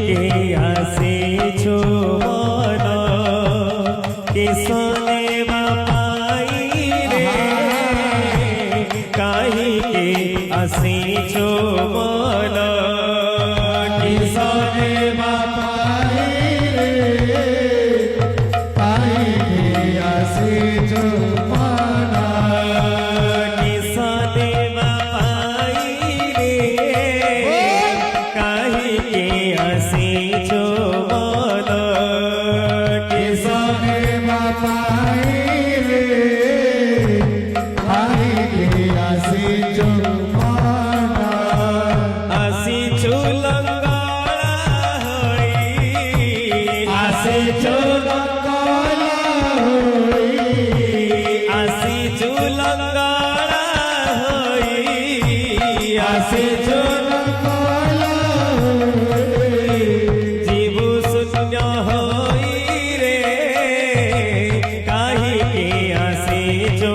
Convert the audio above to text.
के आसे छो मन किसने बापाई रे काहे के आसे छो मन किसने बापाई रे काहे के आसे छो मन किसने बापाई रे काहे के आसे छो मन किसने बापाई रे काहे के आसे छो मन आसी छो लंगड़ा होई आसी छो लंगड़ा होई आसी छो लंगड़ा होई आसी छो लंगड़ा होई जीव शून्य होई रे काहे के आसे छो